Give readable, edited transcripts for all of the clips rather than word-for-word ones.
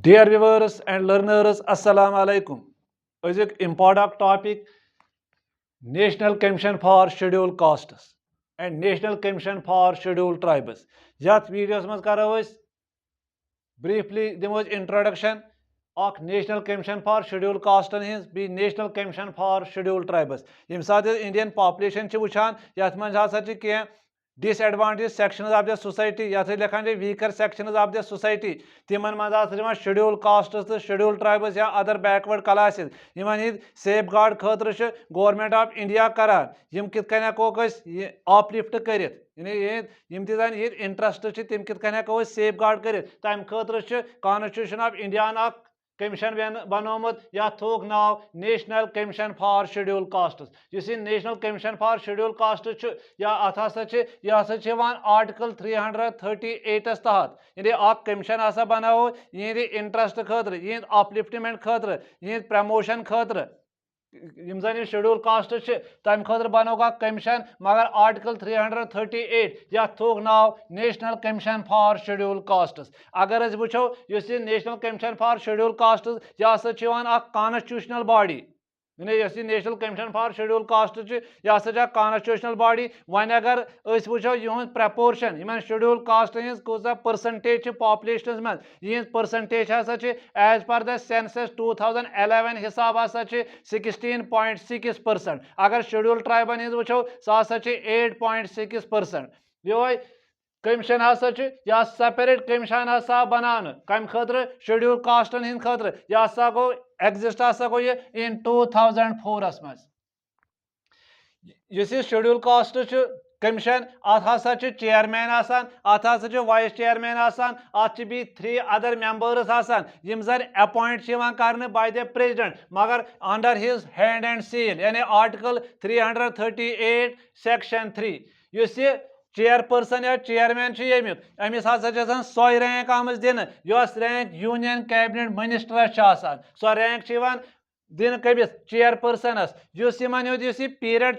Dear viewers and learners, Assalamu alaikum. Azuk important topic National Commission for Scheduled Castes and National Commission for Scheduled Tribes. Yat videos maz karo is briefly demos introduction of National Commission for Scheduled Castes and be National Commission for Scheduled Tribes. Yim saat Indian population ch wuchan yat maz hasa ch kya disadvantaged sections of the society yat lekhan weaker sections of the society timan maz as scheduled castes to scheduled tribes ya other backward classes yiman hid safeguard khatra ch government of India karan yim kit kana ko uplift karit yim ti zan interest ch tim kit kana ko safeguard karit tam khatra ch constitution of India ak commission बनोमुत या थोक नाव national commission for scheduled castes इस national commission for schedule caste या अत यह article 338 तहत ये कमीशन बनाओ ये इंटरेस्ट खतर ये अपलिफ्टमेंट खतर ये प्रमोशन खतर यम जन शेड्यूल कास्ट तम खतर बनो कमीशन मगर आर्टिकल 338 या थोक नाव national commission for scheduled castes अगर वो national commission for scheduled castes यह constitutional body national commission for schedule caste यह कॉन्स्टिट्यूशनल बॉडी वन अगर वो यह प्रपोर्शन इन शेड्यूल कास्ट कूजा परसेंटेज पॉपुलेशन मज यह percentage as per the census 2011 हिसाब 16.6%। अगर शेड्यूल ट्राइबन वो सह 8.6%। ये कमीशन यह सेपरेट कमीशन बनान कम खतर शेड्यूल कास्टन हिंद खतर यह गो एग्जिस्ट गो ये इन 2004 मज शेड्यूल कास्ट कमीशन अत चेयरमैन अत वाइस चेयरमैन अत बी 3 अदर मेंबर्स यम जन अपॉइंट कर बाय द प्रेसिडेंट मगर under his hand and seal यानी आर्टिकल 338 सेक्शन 3 युस चेयरपर्सन या चेयरमैन यमिक अमिस हसा सौ रैंक आमज दिन रैंक यूनियन कैबिनेट मिनिस्टरस सौ रैंक दिन कमिस चेयरपर्सनस पीरियड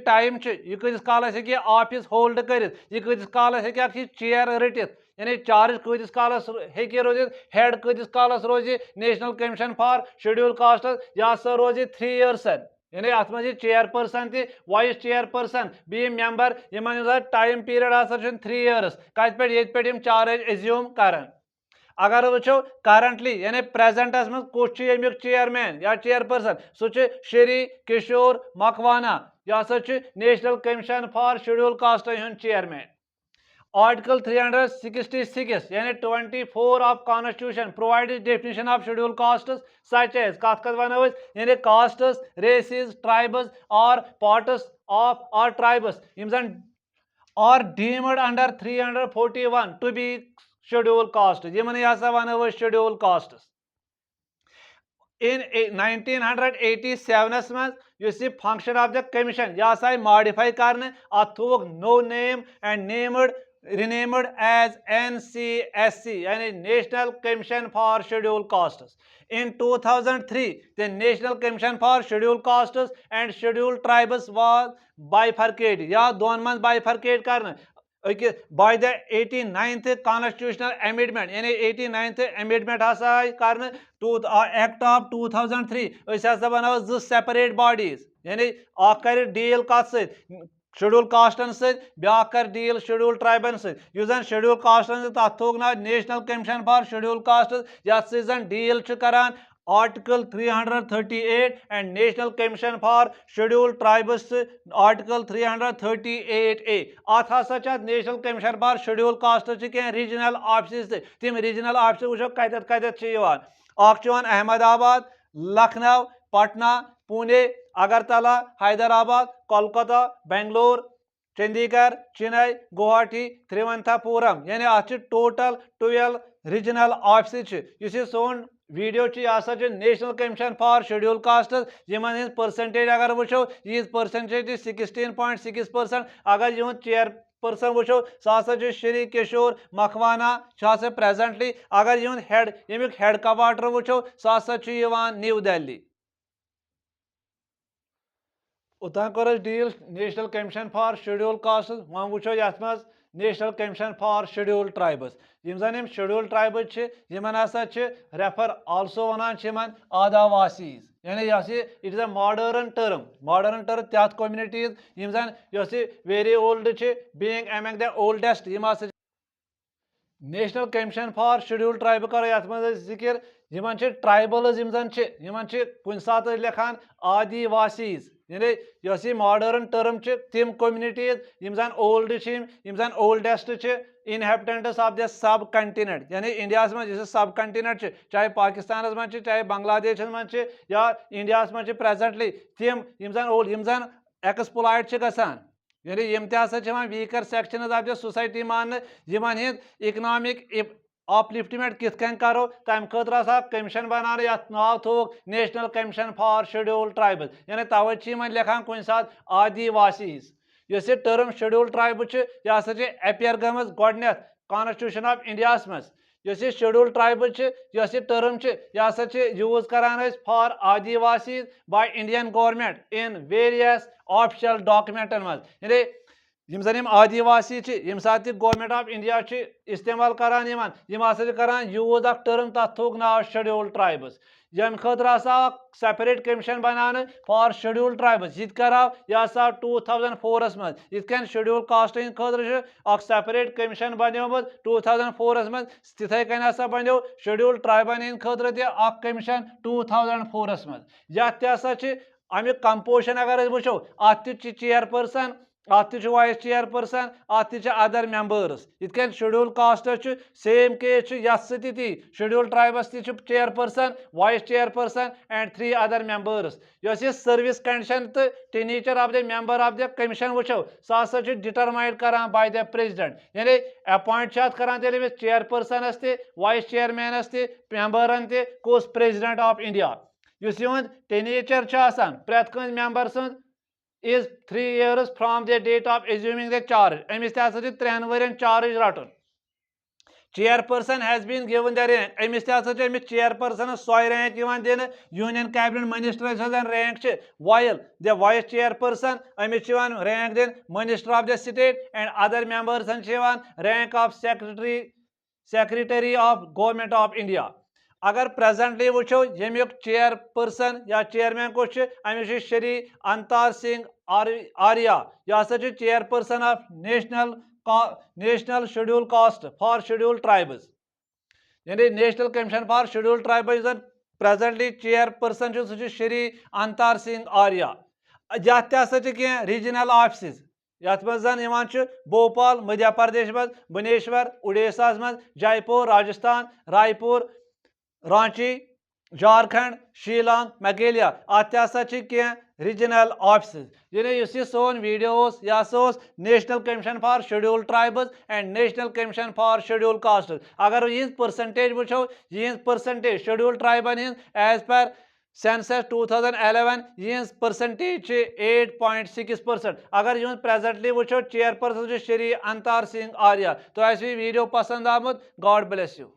टाइम यह कतिस कालस हे ऑफिस होल्ड कर कतिस कालस हे चेयर रटित यानी चार्ज कतिस कालस हे रोज हेड कतिस कालस रोज national commission for schedule caste यह रोज 3 years यानी अत मे चेयरपर्सन वाइस चेयरपर्सन बी member in time period 3 years कत पे चार्ज एज्यूम कर अगर वो करंटली यानी प्रेजेंटस मज कुछ यमुक चेयरमैन या चेयरपर्सन सह श्री किशोर मकवाना यह national commission for schedule caste chairman. Article 366 यानी 24 of constitution provide definition of schedule castes such as कत वनो यानी कास्ट्स रेसेस ट्राइब्स और पार्ट्स ऑफ और ट्राइब्स यम are deemed under 341 to be schedule caste यमन वनो शेड्यूल कास्ट इन 1987 मज फंक्शन ऑफ द कमीशन यह आई मॉडिफाई करने अत थोक नो name and named renamed as NCSC यानी National Commission for Scheduled Castes. In 2003, the National Commission for Scheduled Castes and Scheduled Tribes was bifurcated या दोन मंज bifurcate करना by the 89th Constitutional Amendment यानी 89th Amendment कर Act of 2003 बनाओ 2 separate bodies यानी कर डील कत शेड्यूल कास्टन ब्या कर डील शेड्यूल ट्राइबन सन शेड्यूल कास्टन तथ थोक ना national commission for schedule caste यह डील करान article 338 and national commission for schedule tribes article 338A अत हसा national commission for schedule caste कह रीजनल ऑफिस तम रीजनल ऑफिस वो कत अहमदाबाद लखनऊ पटना पुणे अगरतला हैदराबाद कोलकाता बेंगलोर चंडीगढ़ चेन्नई गुवाहाटी त्रिवंतपुरम यानी अत टोटल 12 रीजनल ऑफिस सोन वीडियो यह national commission for schedule caste Yemen percentage अगर वो यह परसेंटेज 16.6%। अगर यह चेयरपर्सन वो सह श्री किशोर मकवाना प्रेजेंटली अगर यह हेड यमुक हेड क्वार्टर वो सह न्यू दिल्ली उतन कर deal national commission for schedule caste वो ये national commission for schedule tribes यम जन यम शेड्यूल ट्राइबस यमन हसा रेफर आल्सो वनान आदिवासीज यानी it is a modern term तथ कम्युनिटीज यम जन very old being among the oldest यम हसा national commission for scheduled tribe करो ये मज जिक्र यमन ट्राइबल्स यमन कुन सात लिखान आदिवासीज यानी यह मॉडर्न टर्म तिम कम्युनिटीज यम जन ओल्ड यम जन oldest inhabitants of the sub continent यानी इंडिया मज सब कंटिनेंट चाहे पाकिस्तान मज चाहे बांग्लादेश मज या इंडिया मज प्रेजेंटली तिम यम जन एक्सप्लॉइट गसान यानी यम तसा weaker section of the society मान यमन इकनॉमिक अपलिफ्टमेंट कित कन करो तम खतर हसा कमीशन बना नाव थोक national commission for schedule tribal यानी तवे लिखान कुन सात आदिवासीज यह टर्म शेड्यूल ट्राइब यह हसा अपियर गम गोडनेथ कॉन्स्टिट्यूशन ऑफ इंडिया मज यह शेड्यूल ट्राइब यह टर्म यह हसा यूज करान for adivasis by Indian government in various official डॉक्यूमेंटन मज यानी यम जन आदिवासी यम सात गवर्नमेंट ऑफ इंडिया इस्तेमाल करान यम हसा करान यूज अख टर्म तथ थोक नाव शेड्यूल ट्राइबस यम खतर हसा सेपरेट कमीशन बनान फॉर शेड्यूल ट्राइबस यह कराव यह 2004 मज इत शेड्यूल कास्ट खतर सेपरेट कमीशन बनियोमुत 2004 मज तिथे कन हसा बनो शेड्यूल ट्राइबन खतर कमीशन 2004 मज यह अमिक कंपोजिशन अगर वो अत चेयरपर्सन अत वाइस चेयरपर्सन अत अदर मेंबर्स इत शेड्यूल कास्ट सेम केस यथ ती scheduled tribes chairperson vice chairperson and 3 other members यह सर्विस कंडीशन तो tenure of the member of the commission वो सह डिटरमाइन करान बाय द प्रेसिडेंट यानी अपॉइंट करान तेल चेयरपर्सनस वाइस चेयरमैनस मेंबरन कुस प्रेसिडेंट ऑफ इंडिया इस टेनेचर प्रेत कंस मेंबर सुंद is 3 years from the date of assuming the charge अमिस तसा 3 वर्यन चार्ज रटन chairperson has been given the rank अमिस तसा अमिस chairperson सोय रैंक दिन union cabinet minister rank while the vice chairperson अमिस रैंक दिन minister of the state and other members rank of secretary of government of India अगर presently वो यमुक चेयरपर्सन या चेयरमैन कुछ अमिस श्री अंतार सिंह आर्या यह हसा chairperson of national schedule caste for schedule tribes यानी national commission for schedule tribes presently chairperson सह श्री अंतार सिंह आर्या यह तसा रीजनल ऑफिस यथ मज भोपाल मध्य प्रदेश मज भुवनेश्वर उड़ीसा मज जयपुर राजस्थान रायपुर रांची झारखंड शिलांग मेघालय अत रीजनल ऑफिस यानी सोन वीडियो यह national commission for schedule tribes and national commission for schedule caste अगर यह परसेंटेज वो यह परसेंटेज शेड्यूल ट्राइबन एज पर सेंसस 2011 यह परसेंटेज 8.6% अगर यह प्रेजेंटली वो चेयरपर्सन श्री अंतार सिंह आर्या तो वीडियो पसंद आमुत गॉड ब्लेस यू।